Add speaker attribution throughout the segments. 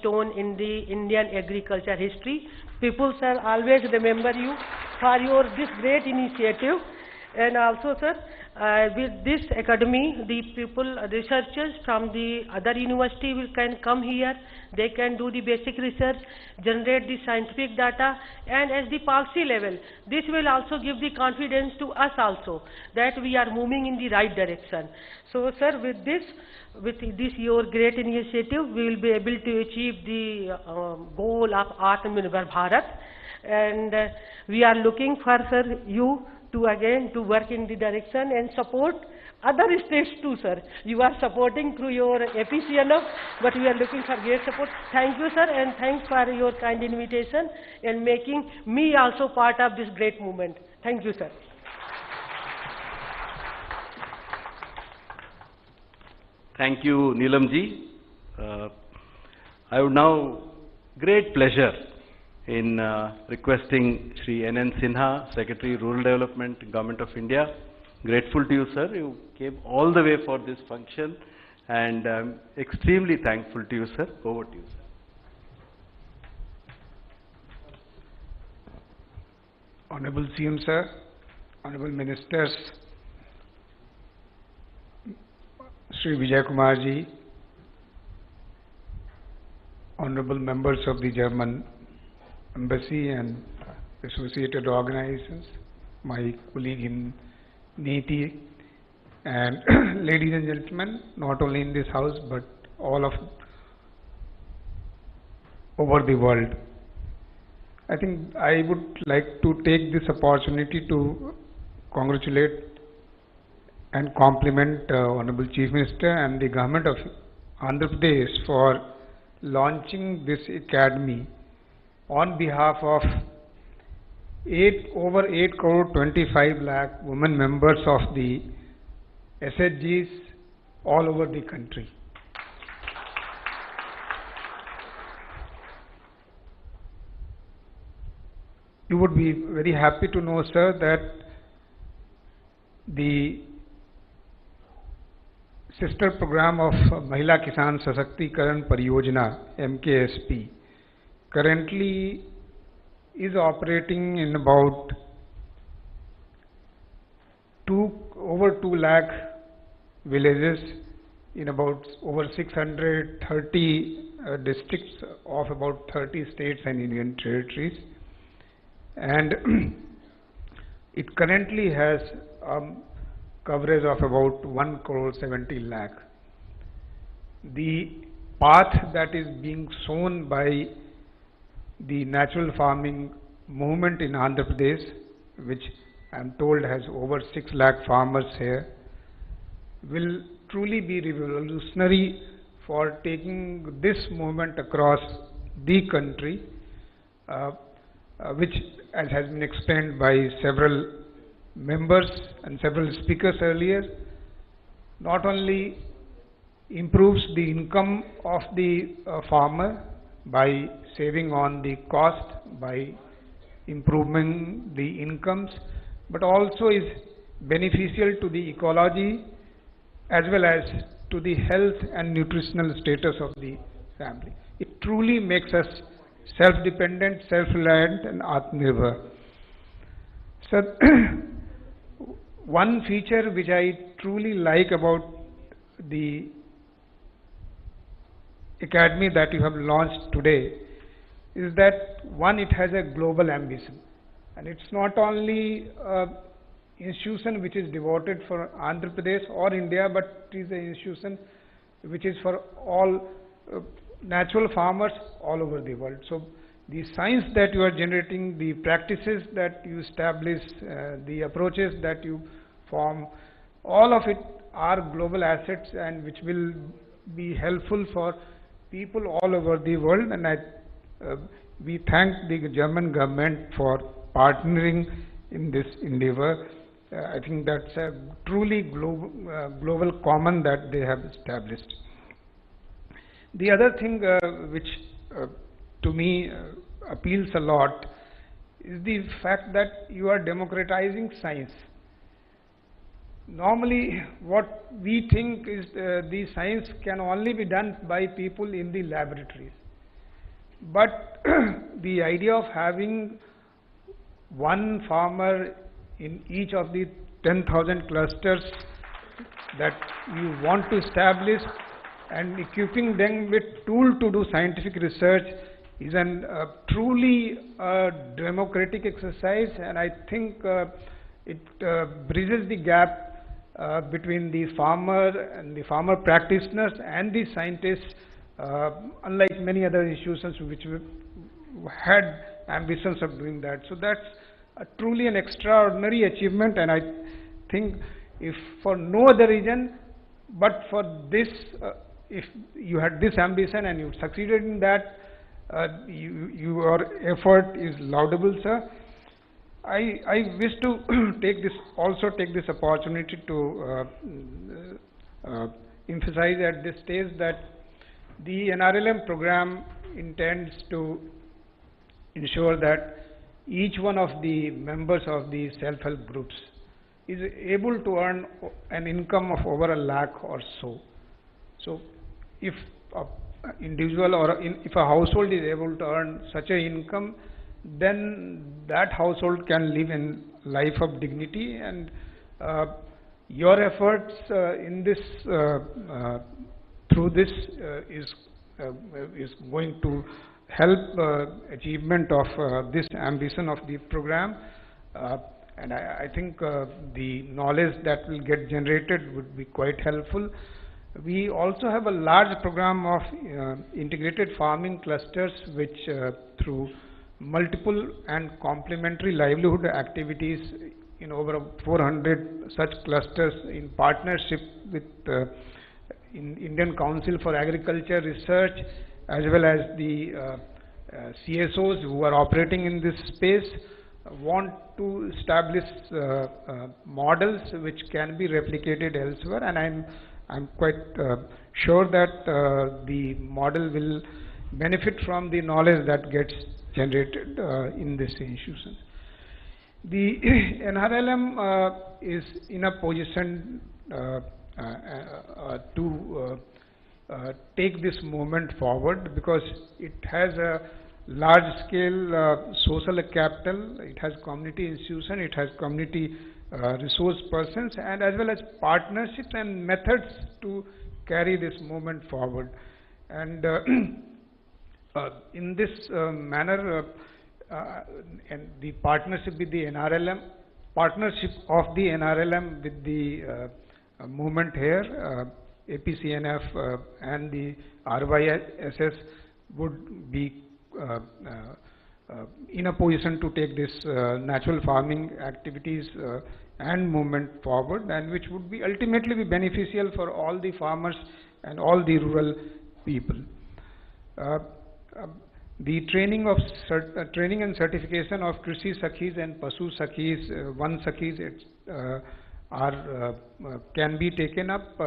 Speaker 1: stone in the Indian agriculture history. People, sir, always remember you for your this great initiative. And also, sir, with this academy, the people, researchers from the other university can come here. They can do the basic research, generate the scientific data, and at the policy level, this will also give the confidence to us also that we are moving in the right direction. So, sir, with this your great initiative, we will be able to achieve the goal of Atmanirbhar Bharat, and we are looking for, sir, you to again to work in the direction and support other states too, sir. You are supporting through your APCNF, but we are looking for great support. Thank you, sir, and thanks for your kind invitation and making me also part of this great movement. Thank you, sir.
Speaker 2: Thank you, Neelamji. I would now, great pleasure in requesting Shri N.N. Sinha, Secretary, Rural Development, Government of India. Grateful to you, sir. You came all the way for this function, and I'm extremely thankful to you, sir. Over to you, sir.
Speaker 3: Honorable CM, sir, Honorable Ministers, Sri Vijay Kumar ji, Honorable members of the German Embassy and associated organizations, my colleague in NEETI, and ladies and gentlemen, not only in this house but all of over the world. I think I would like to take this opportunity to congratulate and compliment Honorable Chief Minister and the Government of Andhra Pradesh for launching this academy on behalf of over 8 crore 25 lakh women members of the SHGs all over the country. You would be very happy to know, sir, that the sister program of Mahila Kisan Sashakti-karan Pariyojana, MKSP, currently is operating in about over 2 lakh villages in about over 630 districts of about 30 states and union territories, and it currently has coverage of about 1 crore 70 lakh. The path that is being shown by the natural farming movement in Andhra Pradesh, which I am told has over 6 lakh farmers here, will truly be revolutionary for taking this movement across the country, which, as has been explained by several members and several speakers earlier, not only improves the income of the farmer by saving on the cost, by improving the incomes, but also is beneficial to the ecology as well as to the health and nutritional status of the family. It truly makes us self-dependent, self-reliant and Atmanirbhar. So, one feature which I truly like about the academy that you have launched today is that, one, it has a global ambition, and it's not only an institution which is devoted for Andhra Pradesh or India, but it is an institution which is for all natural farmers all over the world. So the science that you are generating, the practices that you establish, the approaches that you form, all of it are global assets and which will be helpful for people all over the world, and we thank the German government for partnering in this endeavor. I think that's a truly global common that they have established. The other thing which to me appeals a lot is the fact that you are democratizing science. Normally, what we think is the science can only be done by people in the laboratories. But the idea of having one farmer in each of the 10,000 clusters that you want to establish and equipping them with tool to do scientific research is an truly democratic exercise, and I think it bridges the gap between the farmer and the farmer practitioners and the scientists, unlike many other institutions which had ambitions of doing that. So that's truly an extraordinary achievement, and I think if for no other reason but for this, if you had this ambition and you succeeded in that, your effort is laudable, sir. I wish to take this opportunity to emphasize at this stage that the NRLM program intends to ensure that each one of the members of the self-help groups is able to earn an income of over £1 lakh or so. So if an individual or if a household is able to earn such an income, then that household can live in life of dignity, and your efforts in this through this is going to help achievement of this ambition of the program, and I think the knowledge that will get generated would be quite helpful. We also have a large program of integrated farming clusters which through multiple and complementary livelihood activities in over 400 such clusters in partnership with Indian Council for Agriculture Research as well as the CSOs who are operating in this space want to establish models which can be replicated elsewhere, and I'm quite sure that the model will benefit from the knowledge that gets generated in this institution. The NRLM is in a position to take this movement forward because it has a large scale social capital, it has community institution, it has community resource persons, and as well as partnerships and methods to carry this movement forward. And in this manner, and the partnership with the NRLM, partnership of the NRLM with the movement here, APCNF and the RYSS would be in a position to take this natural farming activities and movement forward, and which would be ultimately be beneficial for all the farmers and all the rural people. The training and certification of Krishi Sakhis and Pasu Sakhis, Van Sakhis can be taken up,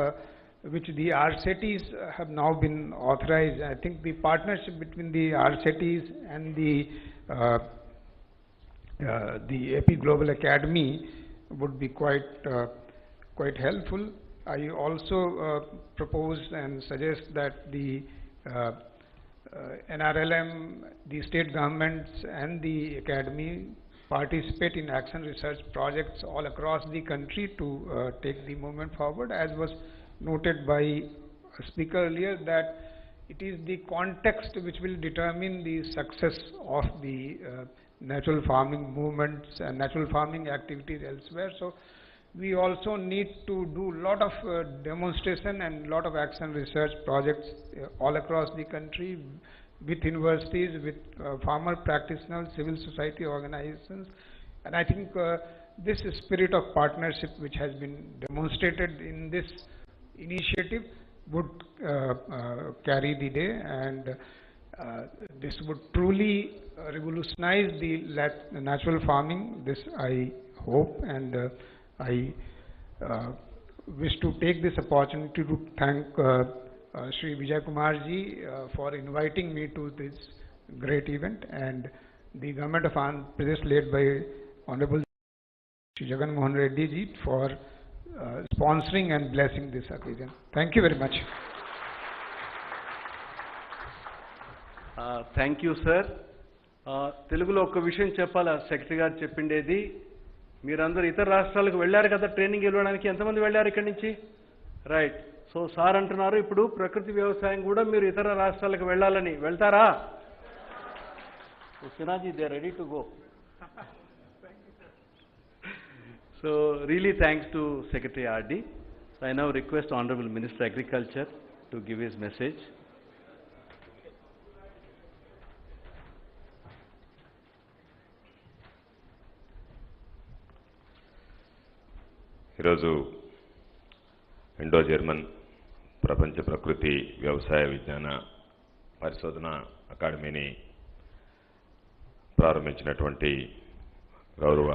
Speaker 3: which the RCTs have now been authorized. I think the partnership between the RCTs and the AP Global Academy would be quite helpful. I also propose and suggest that the NRLM, the state governments and the academy participate in action research projects all across the country to take the movement forward, as was noted by a speaker earlier, that it is the context which will determine the success of the natural farming movements and natural farming activities elsewhere. So we also need to do a lot of demonstration and lot of action research projects all across the country with universities, with farmer practitioners, civil society organizations, and I think this spirit of partnership which has been demonstrated in this initiative would carry the day, and this would truly revolutionize the natural farming. This I hope, and I wish to take this opportunity to thank Shri Vijay Kumar ji for inviting me to this great event, and the government of Andhra Pradesh led by Honorable Shri Jagan Mohan Reddy ji for sponsoring and blessing this occasion. Thank you very much.
Speaker 2: Thank you sir. తెలుగులో ఒక్క విషయం చెప్పాలా, secretary గారు చెప్పిండేది, మీరందరూ ఇతర రాష్ట్రాలకు వెళ్ళారు కదా ట్రైనింగ్ ఇవ్వడానికి, ఎంతమంది వెళ్ళారు ఇక్కడి నుంచి? రైట్. సో సార్ అంటున్నారు ఇప్పుడు ప్రకృతి వ్యవసాయం కూడా మీరు ఇతర రాష్ట్రాలకు వెళ్ళాలని. వెళ్తారా? సినాజీ, they are ready to go. So really thanks to Secretary RD. So I now request Honorable Minister Agriculture to give his message.
Speaker 4: ఈరోజు ఇండో జర్మన్ ప్రపంచ ప్రకృతి వ్యవసాయ విజ్ఞాన పరిశోధన అకాడమీని ప్రారంభించినటువంటి గౌరవ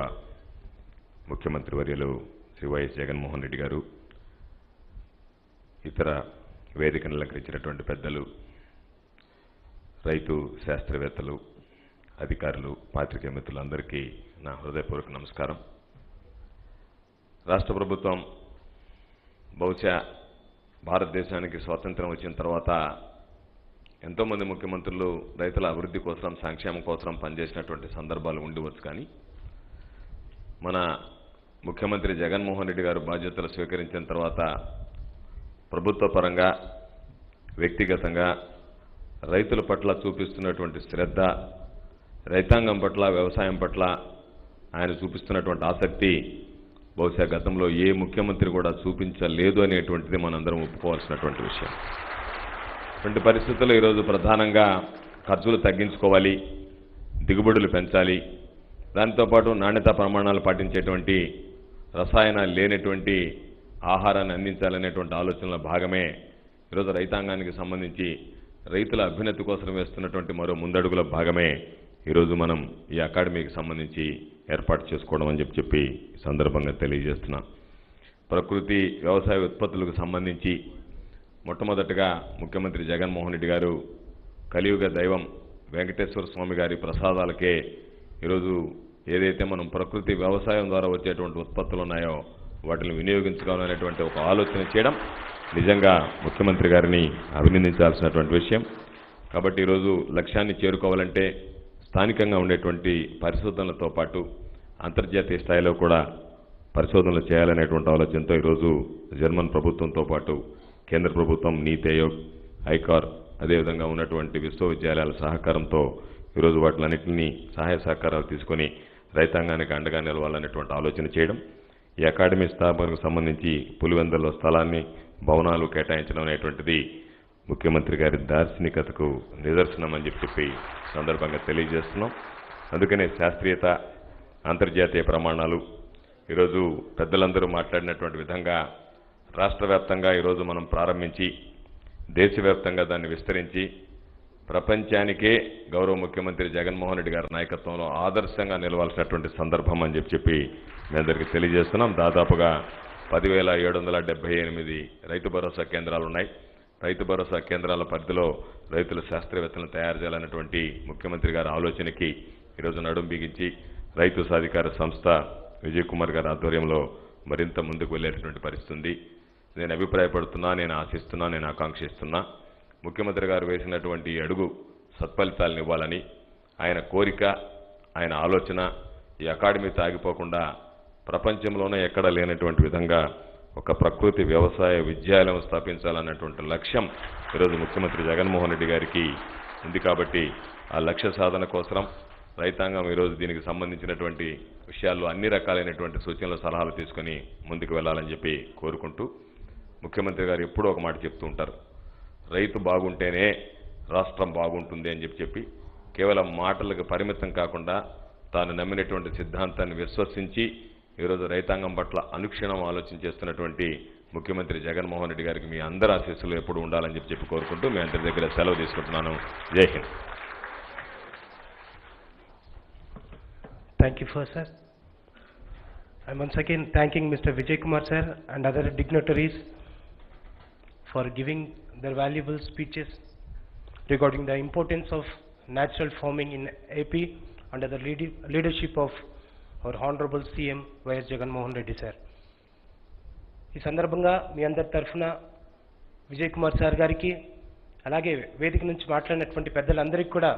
Speaker 4: ముఖ్యమంత్రి వర్యులు శ్రీ వైఎస్ జగన్మోహన్ రెడ్డి గారు, ఇతర వేదికను అలంకరించినటువంటి పెద్దలు, రైతు శాస్త్రవేత్తలు, అధికారులు, పాత్రికేయ మిత్రులందరికీ నా హృదయపూర్వక నమస్కారం. రాష్ట్ర ప్రభుత్వం బహుశా భారతదేశానికి స్వాతంత్రం వచ్చిన తర్వాత ఎంతోమంది ముఖ్యమంత్రులు రైతుల అభివృద్ధి కోసం, సంక్షేమం కోసం పనిచేసినటువంటి సందర్భాలు ఉండవచ్చు. కానీ మన ముఖ్యమంత్రి జగన్మోహన్ రెడ్డి గారు బాధ్యతలు స్వీకరించిన తర్వాత ప్రభుత్వ పరంగా, వ్యక్తిగతంగా రైతుల పట్ల చూపిస్తున్నటువంటి శ్రద్ధ, రైతాంగం పట్ల, వ్యవసాయం పట్ల ఆయన చూపిస్తున్నటువంటి ఆసక్తి బహుశా గతంలో ఏ ముఖ్యమంత్రి కూడా చూపించలేదు అనేటువంటిది మనందరం ఒప్పుకోవాల్సినటువంటి విషయం. ఇటువంటి పరిస్థితుల్లో ఈరోజు ప్రధానంగా ఖర్చులు తగ్గించుకోవాలి, దిగుబడులు పెంచాలి, దాంతోపాటు నాణ్యతా ప్రమాణాలు పాటించేటువంటి, రసాయనాలు లేనటువంటి ఆహారాన్ని అందించాలనేటువంటి ఆలోచనలో భాగమే ఈరోజు రైతాంగానికి సంబంధించి రైతుల అభ్యున్నతి కోసం వేస్తున్నటువంటి మరో ముందడుగుల భాగమే ఈరోజు మనం ఈ అకాడమీకి సంబంధించి ఏర్పాటు చేసుకోవడం అని చెప్పి సందర్భంగా తెలియజేస్తున్నాం. ప్రకృతి వ్యవసాయ ఉత్పత్తులకు సంబంధించి మొట్టమొదటగా ముఖ్యమంత్రి జగన్మోహన్ రెడ్డి గారు కలియుగ దైవం వెంకటేశ్వర స్వామి గారి ప్రసాదాలకే ఈరోజు ఏదైతే మనం ప్రకృతి వ్యవసాయం ద్వారా వచ్చేటువంటి ఉత్పత్తులు ఉన్నాయో వాటిని వినియోగించుకోవాలనేటువంటి ఒక ఆలోచన చేయడం నిజంగా ముఖ్యమంత్రి గారిని అభినందించాల్సినటువంటి విషయం. కాబట్టి ఈరోజు లక్ష్యాన్ని చేరుకోవాలంటే స్థానికంగా ఉండేటువంటి పరిశోధనలతో పాటు అంతర్జాతీయ స్థాయిలో కూడా పరిశోధనలు చేయాలనేటువంటి ఆలోచనతో ఈరోజు జర్మన్ ప్రభుత్వంతో పాటు కేంద్ర ప్రభుత్వం, నీతి ఆయోగ్, ఐకార్, అదేవిధంగా ఉన్నటువంటి విశ్వవిద్యాలయాల సహకారంతో ఈరోజు వాటిలన్నింటినీ సహాయ సహకారాలు తీసుకొని రైతాంగానికి అండగా నిలవాలనేటువంటి ఆలోచన చేయడం, ఈ అకాడమీ స్థాపనకు సంబంధించి పులివెందులలో స్థలాన్ని, భవనాలు కేటాయించడం అనేటువంటిది ముఖ్యమంత్రి గారి దార్శనికతకు నిదర్శనం అని చెప్పి సందర్భంగా తెలియజేస్తున్నాం. అందుకనే శాస్త్రీయత, అంతర్జాతీయ ప్రమాణాలు ఈరోజు పెద్దలందరూ మాట్లాడినటువంటి విధంగా రాష్ట్ర వ్యాప్తంగా ఈరోజు మనం ప్రారంభించి దేశవ్యాప్తంగా దాన్ని విస్తరించి ప్రపంచానికే గౌరవ ముఖ్యమంత్రి జగన్మోహన్ రెడ్డి గారి నాయకత్వంలో ఆదర్శంగా నిలవాల్సినటువంటి సందర్భం అని చెప్పి మీ అందరికీ తెలియజేస్తున్నాం. దాదాపుగా 10,778 రైతు భరోసా కేంద్రాలు ఉన్నాయి. రైతు భరోసా కేంద్రాల పరిధిలో రైతుల శాస్త్రవేత్తలను తయారు చేయాలన్నటువంటి ముఖ్యమంత్రి గారి ఆలోచనకి ఈరోజు నడుం బిగించి రైతు సాధికార సంస్థ విజయ్ కుమార్ గారి ఆధ్వర్యంలో మరింత ముందుకు వెళ్ళేటటువంటి పరిస్థితి ఉంది. నేను అభిప్రాయపడుతున్నా, నేను ఆశిస్తున్నా, నేను ఆకాంక్షిస్తున్నా ముఖ్యమంత్రి గారు వేసినటువంటి అడుగు సత్ఫలితాలను ఇవ్వాలని ఆయన కోరిక, ఆయన ఆలోచన ఈ అకాడమీతో ఆగిపోకుండా ప్రపంచంలోనే ఎక్కడా లేనటువంటి విధంగా ఒక ప్రకృతి వ్యవసాయ విద్యాలయం స్థాపించాలన్నటువంటి లక్ష్యం ఈరోజు ముఖ్యమంత్రి జగన్మోహన్ రెడ్డి గారికి ఉంది. కాబట్టి ఆ లక్ష్య సాధన కోసం రైతాంగం ఈరోజు దీనికి సంబంధించినటువంటి విషయాల్లో అన్ని రకాలైనటువంటి సూచనలు, సలహాలు తీసుకొని ముందుకు వెళ్ళాలని చెప్పి కోరుకుంటూ, ముఖ్యమంత్రి గారు ఎప్పుడూ ఒక మాట చెప్తూ ఉంటారు, రైతు బాగుంటేనే రాష్ట్రం బాగుంటుంది అని చెప్పి కేవలం మాటలకు పరిమితం కాకుండా తాను నమ్మినటువంటి సిద్ధాంతాన్ని విశ్వసించి ఈరోజు రైతాంగం పట్ల అనుక్షణం ఆలోచన చేస్తున్నటువంటి ముఖ్యమంత్రి జగన్మోహన్ రెడ్డి గారికి మీ అందరి ఆశీస్సులు ఎప్పుడు ఉండాలని చెప్పి కోరుకుంటూ మీ అందరి దగ్గర సెలవు తీసుకుంటున్నాను. జై Hind.
Speaker 5: Thank you, sir. I'm once again thanking Mr. Vijay Kumar sir and other dignitaries for giving their valuable speeches regarding the importance of natural farming in AP under the leadership of our Honorable CM YS Jaganmohan Reddy sir. ఈ సందర్భంగా మీ అందరి తరఫున Vijay Kumar sir గారికి అలాగే వేదిక నుంచి మాట్లాడినటువంటి పెద్దలందరికీ కూడా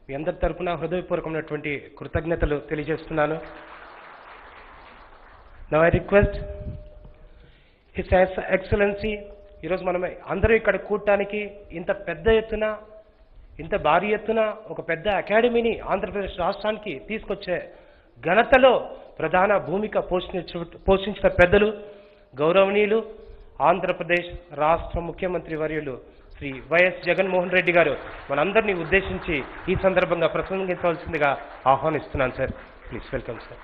Speaker 5: మీ అందరి తరపున హృదయపూర్వకమైనటువంటి కృతజ్ఞతలు తెలియజేస్తున్నాను. Now I request His Excellency, ఈరోజు మనం అందరూ ఇక్కడ కూడటానికి ఇంత పెద్ద ఎత్తున ఇంత భారీ ఎత్తున ఒక పెద్ద అకాడమీని ఆంధ్రప్రదేశ్ రాష్ట్రానికి తీసుకొచ్చే ఘనతలో ప్రధాన భూమిక పోషించిన పెద్దలు గౌరవనీయులు ఆంధ్రప్రదేశ్ రాష్ట్ర ముఖ్యమంత్రి వర్యులు శ్రీ వైఎస్ జగన్మోహన్ రెడ్డి గారు మనందరినీ ఉద్దేశించి ఈ సందర్భంగా ప్రసంగించవలసిందిగా ఆహ్వానిస్తున్నాను sir. Please welcome sir.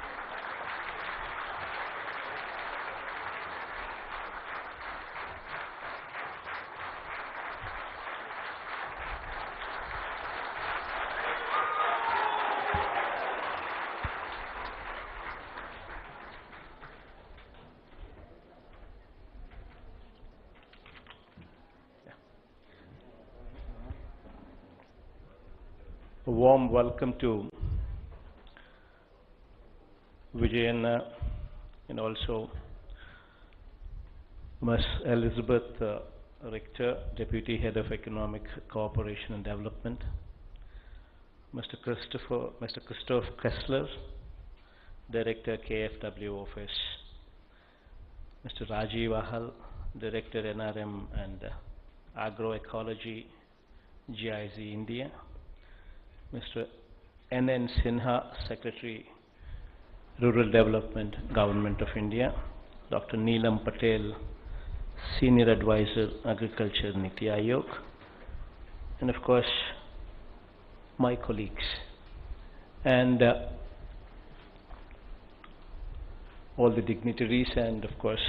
Speaker 6: A warm welcome to Jagan and also Ms. Elizabeth Richter, Deputy Head of Economic Cooperation and Development, Mr. Christoph Kessler, Director KFW Office, Mr. Rajiv Ahal, Director NRM and Agroecology, GIZ India, Mr. N.N. Sinha, Secretary, Rural Development, Government of India, Dr. Neelam Patel, Senior Advisor, Agriculture, Niti Aayog, and of course, my colleagues, and all the dignitaries, and of course,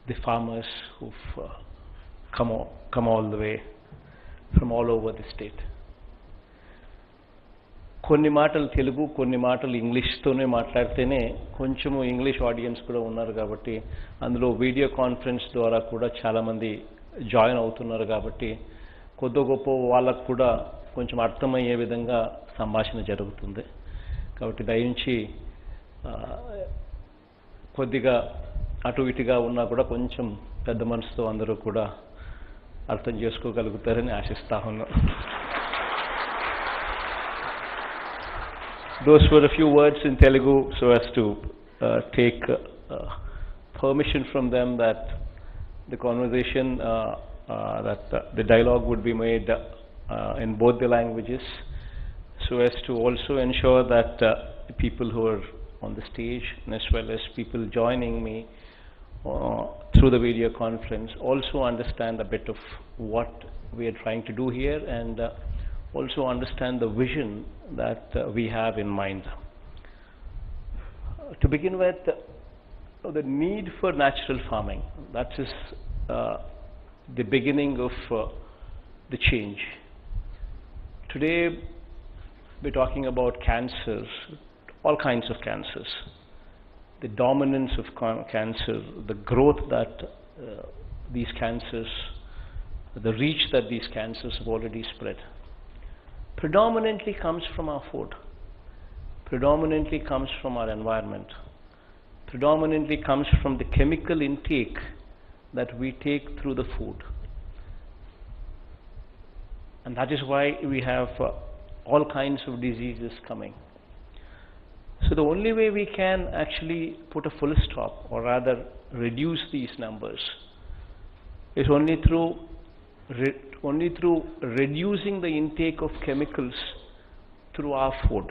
Speaker 6: the farmers who've come all the way from all over the state. కొన్ని మాటలు తెలుగు, కొన్ని మాటలు ఇంగ్లీష్తోనే మాట్లాడితేనే కొంచెము English audience కూడా ఉన్నారు కాబట్టి, అందులో వీడియో కాన్ఫరెన్స్ ద్వారా కూడా చాలామంది జాయిన్ అవుతున్నారు కాబట్టి కొద్ది గొప్ప వాళ్ళకు కూడా కొంచెం అర్థమయ్యే విధంగా సంభాషణ జరుగుతుంది. కాబట్టి దయించి కొద్దిగా అటు ఇటుగా ఉన్నా కూడా కొంచెం పెద్ద మనసుతో అందరూ కూడా అర్థం చేసుకోగలుగుతారని ఆశిస్తా ఉన్నాను. Those were a few words in Telugu so as to take permission from them that the conversation, the dialogue would be made in both the languages, so as to also ensure that people who are on the stage and as well as people joining me through the video conference also understand a bit of what we are trying to do here and also understand the vision that we have in mind. To begin with, the need for natural farming, that is the beginning of the change. Today we're talking about cancers, all kinds of cancers, the dominance of cancer, the growth that these cancers, the reach that these cancers have already spread, predominantly comes from our food, predominantly comes from our environment, predominantly comes from the chemical intake that we take through the food. And that is why we have all kinds of diseases coming. So the only way we can actually put a full stop, or rather reduce these numbers, is only through reducing the intake of chemicals through our food.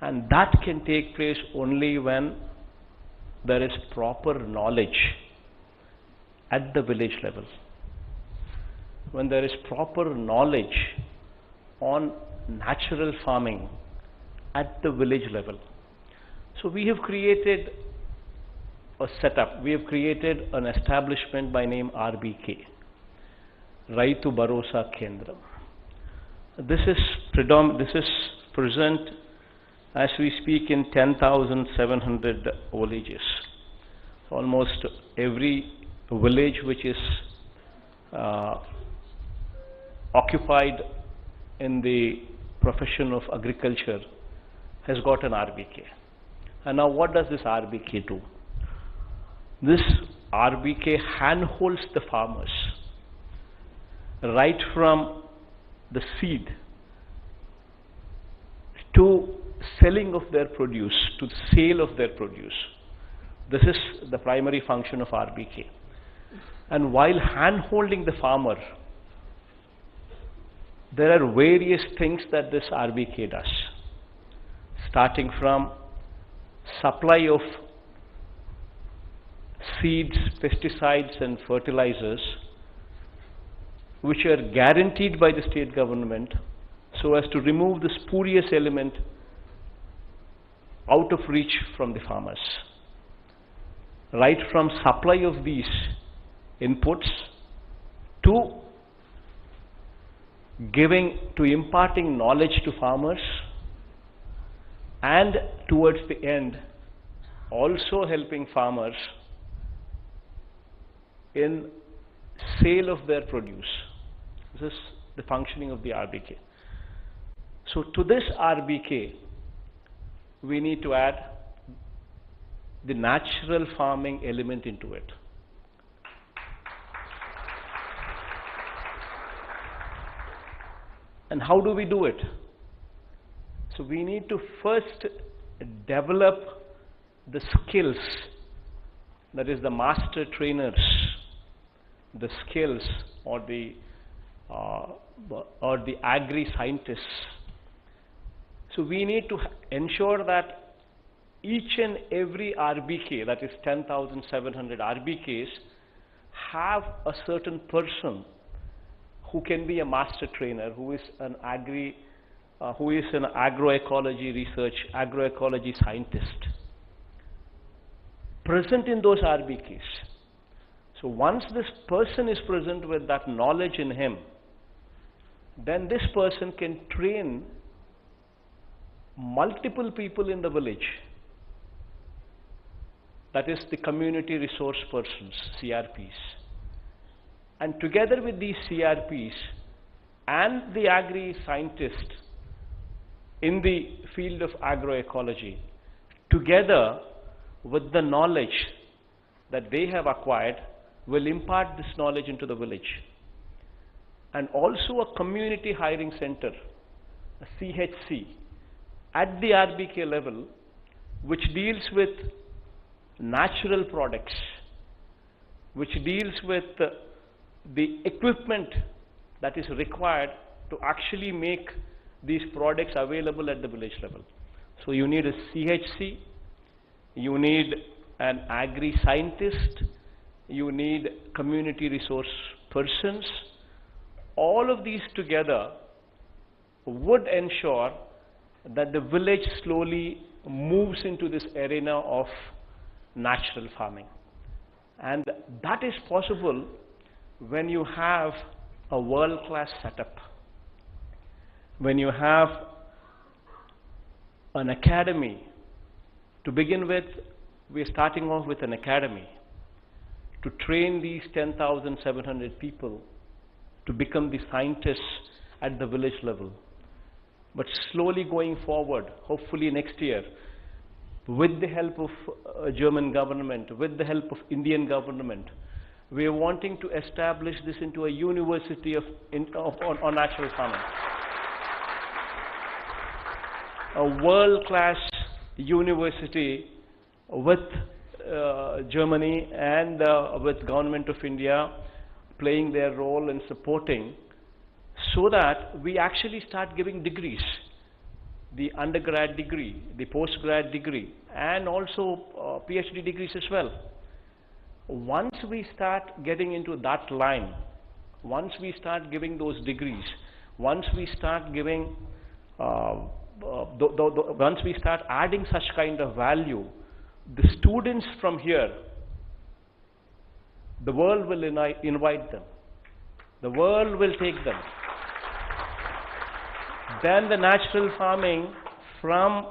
Speaker 6: And that can take place only when there is proper knowledge at the village level. When there is proper knowledge on natural farming at the village level. So we have created a setup, we have created an establishment by name RBK, Raitu Bharosa Kendram. This is present as we speak in 10,700 villages. Almost every village which is occupied in the profession of agriculture has got an RBK. And now what does this RBK do? This RBK handholds the farmers right from the seed to selling of their produce, to sale of their produce. This is the primary function of RBK. And while hand-holding the farmer, there are various things that this RBK does, starting from supply of seeds, pesticides and fertilizers, which are guaranteed by the state government so as to remove the spurious element out of reach from the farmers. Right from supply of these inputs to imparting knowledge to farmers, and towards the end also helping farmers in sale of their produce. This is the functioning of the RBK. So to this RBK, we need to add the natural farming element into it. And how do we do it? So we need to first develop the skills, that is the master trainers, the skills or the agri-scientists. So we need to ensure that each and every RBK, that is 10,700 RBKs, have a certain person who can be a master trainer, who is an agroecology research, agroecology scientist, present in those RBKs. So once this person is present with that knowledge in him, then this person can train multiple people in the village. That is the community resource persons, CRPs. And together with these CRPs and the agri-scientist in the field of agroecology, together with the knowledge that they have acquired, will impart this knowledge into the village. And also a community hiring center, a CHC, at the RBK level, which deals with natural products, which deals with the equipment that is required to actually make these products available at the village level. So you need a CHC, you need an agri-scientist, you need community resource persons. All of these together would ensure that the village slowly moves into this arena of natural farming. And that is possible when you have a world-class setup, when you have an academy. To begin with, we are starting off with an academy to train these 10,700 people to become the scientists at the village level. But slowly going forward, hopefully next year, with the help of German government, with the help of Indian government, we are wanting to establish this into a university on natural farming. A world-class university with Germany and with Government of India playing their role in supporting, so that we actually start giving degrees, the undergrad degree, the postgrad degree, and also PhD degrees as well. Once we start getting into that line, once we start giving those degrees, once we start giving, once we start adding such kind of value, the students from here, the world will invite them. The world will take them. Then the natural farming from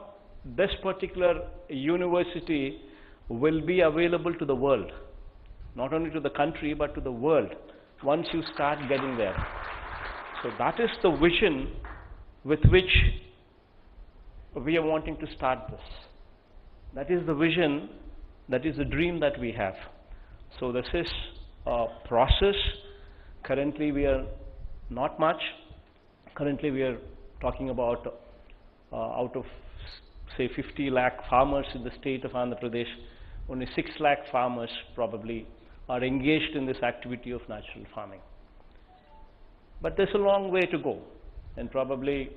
Speaker 6: this particular university will be available to the world. Not only to the country, but to the world, once you start getting there. So that is the vision with which we are wanting to start this. That is the vision, that is the dream that we have. So this is a process. Currently we are not much. Currently we are talking about out of say 50 lakh farmers in the state of Andhra Pradesh, only 6 lakh farmers probably are engaged in this activity of natural farming. But there's a long way to go, and probably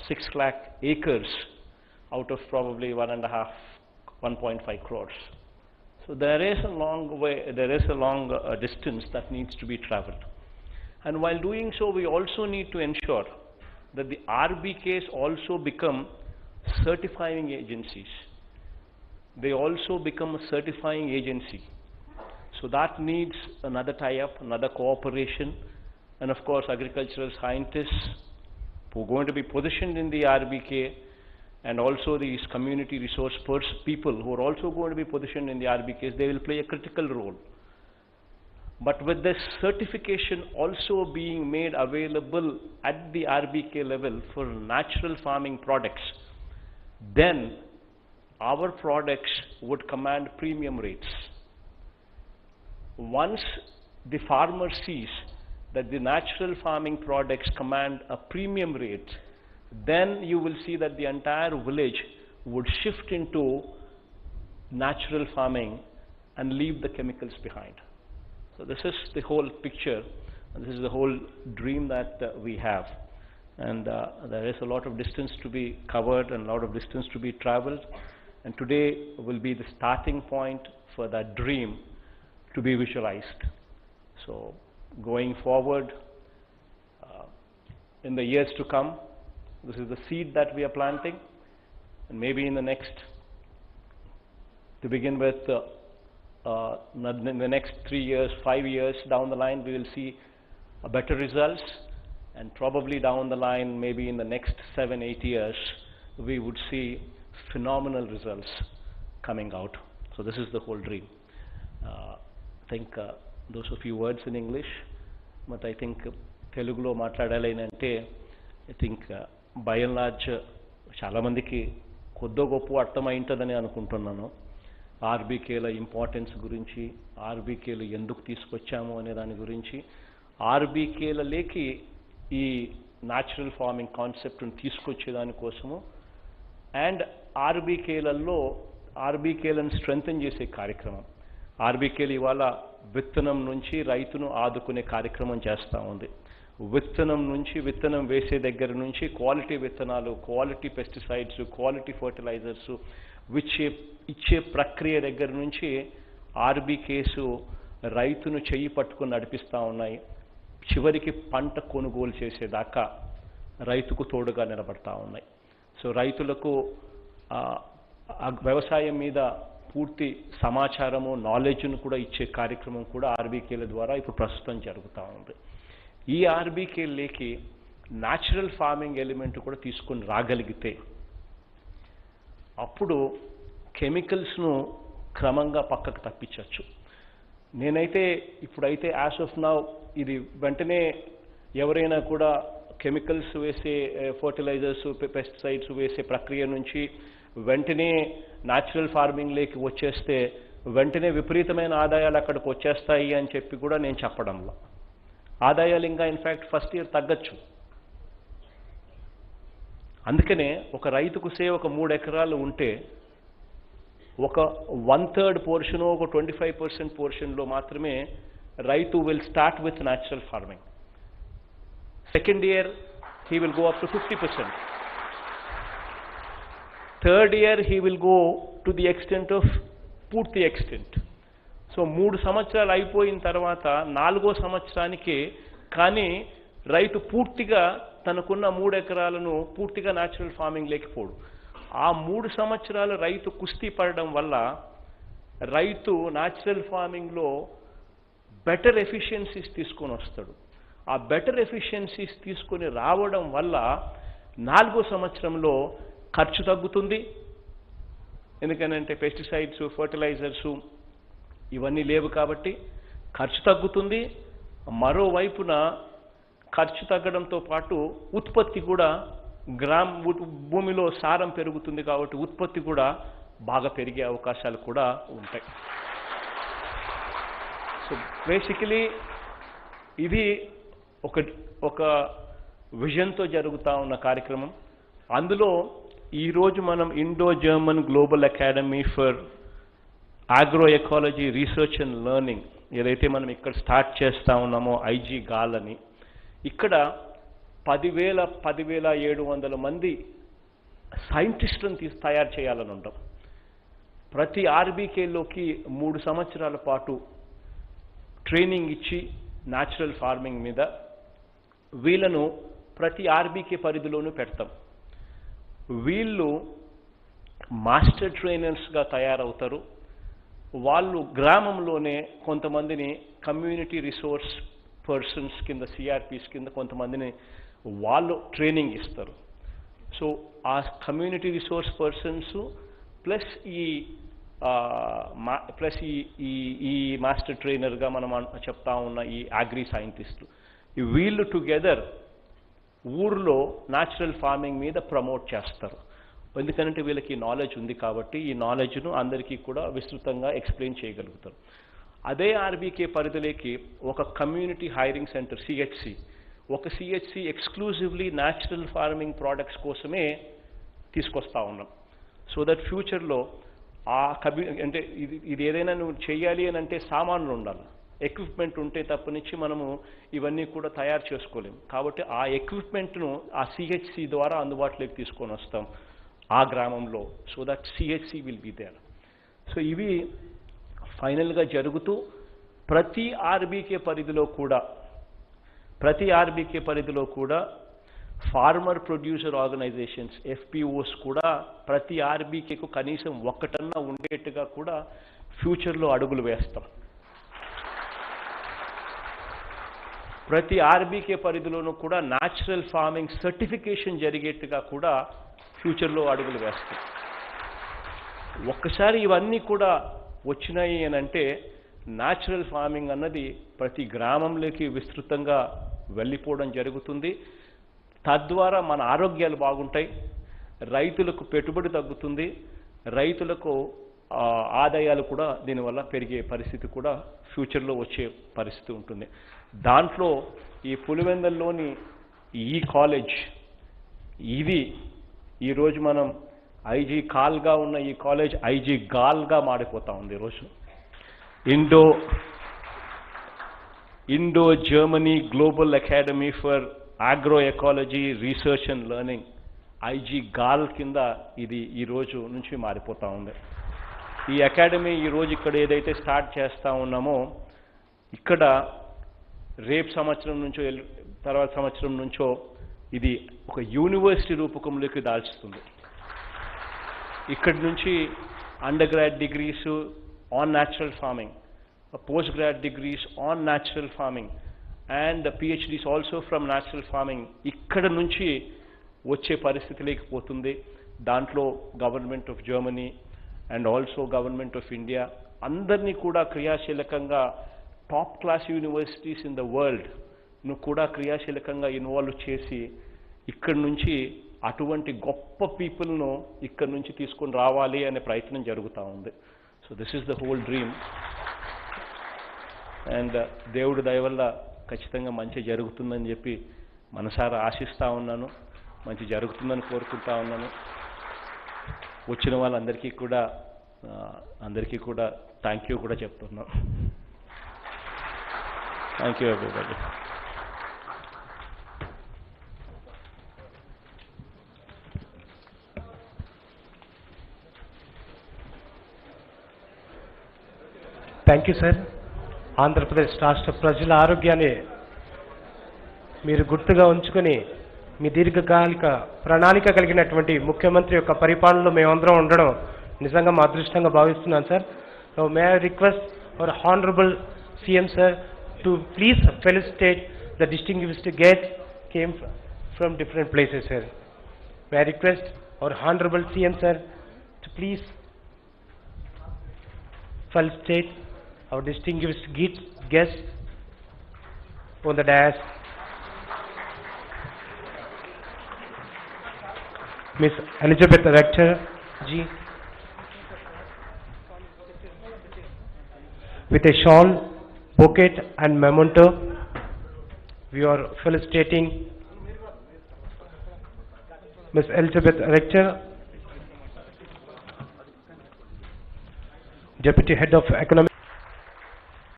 Speaker 6: 6 lakh acres out of probably 1.5 crores. So there is a long way, there is a long distance that needs to be traveled. And while doing so, we also need to ensure that the RBKs also become certifying agencies. They also become a certifying agency. So that needs another tie-up, another cooperation, and of course agricultural scientists who are going to be positioned in the RBK, and also these community resource people who are also going to be positioned in the RBKs, they will play a critical role. But with this certification also being made available at the RBK level for natural farming products, then our products would command premium rates. Once the farmer sees that the natural farming products command a premium rate, then you will see that the entire village would shift into natural farming and leave the chemicals behind. So this is the whole picture, and this is the whole dream that we have. And there is a lot of distance to be covered and a lot of distance to be traveled. And today will be the starting point for that dream to be visualized. So going forward, in the years to come, this is the seed that we are planting, and maybe in the next, to begin with, in the next 3 years, 5 years down the line, we will see better results, and probably down the line, maybe in the next 7, 8 years, we would see phenomenal results coming out. So this is the whole dream. I think those are a few words in English, but I think Telugulo మాట్లాడాలి అంటే I think by and large చాలా మందికి కొద్దో గొప్ప అర్థమై ఉంటుందని అనుకుంటున్నాను. ఆర్బీకేల importance గురించి, ఆర్బీకేలు ఎందుకు తీసుకొచ్చాము అనే దాని గురించి, ఆర్బీకేలలోకి ఈ న్యాచురల్ ఫార్మింగ్ కాన్సెప్ట్ని తీసుకొచ్చే దానికోసము, అండ్ ఆర్బీకేలలో ఆర్బీకేలను స్ట్రెంథెన్ చేసే కార్యక్రమం. ఆర్బీకేలు ఇవాళ విత్తనం నుంచి రైతును ఆదుకునే కార్యక్రమం చేస్తూ ఉంది. విత్తనం నుంచి, విత్తనం వేసే దగ్గర నుంచి క్వాలిటీ విత్తనాలు, క్వాలిటీ పెస్టిసైడ్స్, క్వాలిటీ ఫర్టిలైజర్స్ ఇచ్చే ప్రక్రియ దగ్గర నుంచి ఆర్బీకేసు రైతును చెయ్యి పట్టుకుని నడిపిస్తూ ఉన్నాయి. చివరికి పంట కొనుగోలు చేసేదాకా రైతుకు తోడుగా నిలబడతా ఉన్నాయి. సో రైతులకు వ్యవసాయం మీద పూర్తి సమాచారము, నాలెడ్జ్ను కూడా ఇచ్చే కార్యక్రమం కూడా ఆర్బీకేల ద్వారా ఇప్పుడు ప్రస్తుతం జరుగుతూ ఉంది. ఈ ఆర్బీకేలకి న్యాచురల్ ఫార్మింగ్ ఎలిమెంట్ కూడా తీసుకొని రాగలిగితే అప్పుడు కెమికల్స్ను క్రమంగా పక్కకు తప్పించవచ్చు. నేనైతే ఇప్పుడైతే యాజ్ ఆఫ్ నౌ ఇది వెంటనే ఎవరైనా కూడా కెమికల్స్ వేసే ఫర్టిలైజర్స్, పెస్టిసైడ్స్ వేసే ప్రక్రియ నుంచి వెంటనే న్యాచురల్ ఫార్మింగ్లోకి వచ్చేస్తే వెంటనే విపరీతమైన ఆదాయాలు అక్కడికి వచ్చేస్తాయి అని చెప్పి కూడా నేను చెప్పడంలో, ఆదాయాలు ఇంకా ఇన్ఫ్యాక్ట్ ఫస్ట్ ఇయర్ తగ్గచ్చు. అందుకనే ఒక రైతుకు ఒక 3 ఎకరాలు ఉంటే ఒక 1/3 పోర్షన్, ఒక 25% పోర్షన్లో మాత్రమే రైతు will start with natural farming. Second year he will go up to 50%. Third year he will go to the extent of పూర్తి ఎక్స్టెంట్. సో 3 సంవత్సరాలు అయిపోయిన తర్వాత 4వ సంవత్సరానికి కానీ రైతు పూర్తిగా తనకున్న 3 ఎకరాలను పూర్తిగా న్యాచురల్ ఫార్మింగ్ లేకపోడు. ఆ 3 సంవత్సరాలు రైతు కుస్తీ పడడం వల్ల రైతు న్యాచురల్ ఫార్మింగ్లో బెటర్ ఎఫిషియన్సీస్ తీసుకొని వస్తాడు. ఆ బెటర్ ఎఫిషియన్సీస్ తీసుకొని రావడం వల్ల 4వ సంవత్సరంలో ఖర్చు తగ్గుతుంది. ఎందుకంటే పెస్టిసైడ్స్, ఫర్టిలైజర్సు ఇవన్నీ లేవు కాబట్టి ఖర్చు తగ్గుతుంది. మరోవైపున ఖర్చు తగ్గడంతో పాటు ఉత్పత్తి కూడా భూమిలో సారం పెరుగుతుంది కాబట్టి ఉత్పత్తి కూడా బాగా పెరిగే అవకాశాలు కూడా ఉంటాయి. సో బేసికలీ ఇది ఒక విజన్తో జరుగుతూ ఉన్న కార్యక్రమం. అందులో ఈరోజు మనం Indo German global academy for agro ecology research and learning ఏదైతే మనం ఇక్కడ స్టార్ట్ చేస్తూ ఉన్నామో GAARL అని, ఇక్కడ 10,700 మంది సైంటిస్టులను తయారు చేయాలని ఉంటాం. ప్రతి ఆర్బీకేలోకి 3 సంవత్సరాల పాటు ట్రైనింగ్ ఇచ్చి న్యాచురల్ ఫార్మింగ్ మీద వీళ్ళను ప్రతి ఆర్బీకే పరిధిలోనూ పెడతాం. వీళ్ళు మాస్టర్ ట్రైనర్స్గా తయారవుతారు. వాళ్ళు గ్రామంలోనే కొంతమందిని కమ్యూనిటీ రిసోర్స్ పర్సన్స్ కింద సిఆర్పీస్ కింద కొంతమందిని వాళ్ళు ట్రైనింగ్ ఇస్తారు. సో ఆ కమ్యూనిటీ రిసోర్స్ పర్సన్స్ ప్లస్ ఈ మాస్టర్ ట్రైనర్గా మనం చెప్తా ఉన్న ఈ అగ్రి సైంటిస్టులు వీళ్ళు టుగెదర్ ఊర్లో న్యాచురల్ ఫార్మింగ్ మీద ప్రమోట్ చేస్తారు. ఎందుకంటే వీళ్ళకి నాలెడ్జ్ ఉంది కాబట్టి ఈ నాలెడ్జ్ను అందరికీ కూడా విస్తృతంగా ఎక్స్ప్లెయిన్ చేయగలుగుతారు. అదే ఆర్బీకే పరిధిలోకి ఒక కమ్యూనిటీ హైరింగ్ సెంటర్ ఒక CHC exclusively natural farming products కోసమే తీసుకొస్తా ఉన్నాం. సో దట్ ఫ్యూచర్లో ఆ అంటే ఇది ఏదైనా నువ్వు చేయాలి అని అంటే సామాన్లు ఉండాలి, ఎక్విప్మెంట్ ఉంటే తప్పనిచ్చి మనము ఇవన్నీ కూడా తయారు చేసుకోలేము. కాబట్టి ఆ ఎక్విప్మెంట్ను ఆ సిహెచ్సి ద్వారా అందుబాటులోకి తీసుకొని వస్తాం ఆ గ్రామంలో. So that CHC will be there. So ఇవి ఫైనల్గా జరుగుతూ ప్రతి ఆర్బీకే పరిధిలో కూడా ఫార్మర్ ప్రొడ్యూసర్ ఆర్గనైజేషన్స్ FPOs కూడా ప్రతి ఆర్బీకేకు కనీసం ఒక్కటన్నా ఉండేట్టుగా కూడా ఫ్యూచర్లో అడుగులు వేస్తాం. ప్రతి ఆర్బీకే పరిధిలోనూ కూడా న్యాచురల్ ఫార్మింగ్ సర్టిఫికేషన్ జరిగేట్టుగా కూడా ఫ్యూచర్లో అడుగులు వేస్తాం. ఒక్కసారి ఇవన్నీ కూడా వచ్చినాయి అని అంటే న్యాచురల్ ఫార్మింగ్ అన్నది ప్రతి గ్రామంలోకి విస్తృతంగా వెళ్ళిపోవడం జరుగుతుంది. తద్వారా మన ఆరోగ్యాలు బాగుంటాయి, రైతులకు పెట్టుబడి తగ్గుతుంది, రైతులకు ఆదాయాలు కూడా దీనివల్ల పెరిగే పరిస్థితి కూడా ఫ్యూచర్లో వచ్చే పరిస్థితి ఉంటుంది. దాంట్లో ఈ పులివెందుల్లోని ఈ కాలేజ్ ఇది ఈరోజు మనం GAARLగా ఉన్న ఈ కాలేజ్ GAARLగా మారిపోతా ఉంది. ఈరోజు Indo Germany global academy for agro ecology research and learning GAARL కింద ఇది ఈరోజు నుంచి మారిపోతూ ఉంది. ఈ అకాడమీ ఈరోజు ఇక్కడ ఏదైతే స్టార్ట్ చేస్తూ ఉన్నామో ఇక్కడ రేపు సంవత్సరం నుంచో తర్వాత సంవత్సరం నుంచో ఇది ఒక యూనివర్సిటీ రూపకంలోకి దాల్చుతుంది. ఇక్కడి నుంచి under grad degrees on natural farming, post grad degrees on natural farming and PhDs also from natural farming ఇక్కడ నుంచి వచ్చే పరిస్థితి లేకపోతుంది. దాంట్లో government of Germany and also government of India అందరినీ కూడా క్రియాశీలకంగా top class universities in the వరల్డ్ను కూడా క్రియాశీలకంగా ఇన్వాల్వ్ చేసి ఇక్కడి నుంచి అటువంటి గొప్ప పీపుల్ను ఇక్కడి నుంచి తీసుకొని రావాలి అనే ప్రయత్నం జరుగుతూ ఉంది. So this is the whole dream. And దేవుడి దయ వల్ల ఖచ్చితంగా మంచి జరుగుతుందని చెప్పి మనసారా ఆశిస్తూ ఉన్నాను, మంచి జరుగుతుందని కోరుకుంటా ఉన్నాను. వచ్చిన వాళ్ళందరికీ కూడా థ్యాంక్ యూ కూడా చెప్తున్నాను. Thank you everybody.
Speaker 5: Thank you sir. Andhra Pradesh రాష్ట్ర ప్రజల ఆరోగ్యాన్ని మీరు గుర్తుగా ఉంచుకొని మీ దీర్ఘకాలిక ప్రణాళిక కలిగినటువంటి ముఖ్యమంత్రి యొక్క పరిపాలనలో మేమందరం ఉండడం నిజంగా మా అదృష్టంగా భావిస్తున్నాను sir. So may I request our honourable CM sir to please felicitate the distinguished guests came from different places sir. May I request our honorable CM sir to please felicitate our distinguished guests on the dais. Miss Elizabeth Rector ji with a shawl bouquet and memento. We are felicitating Ms. Elizabeth Rector, Deputy Head of Economic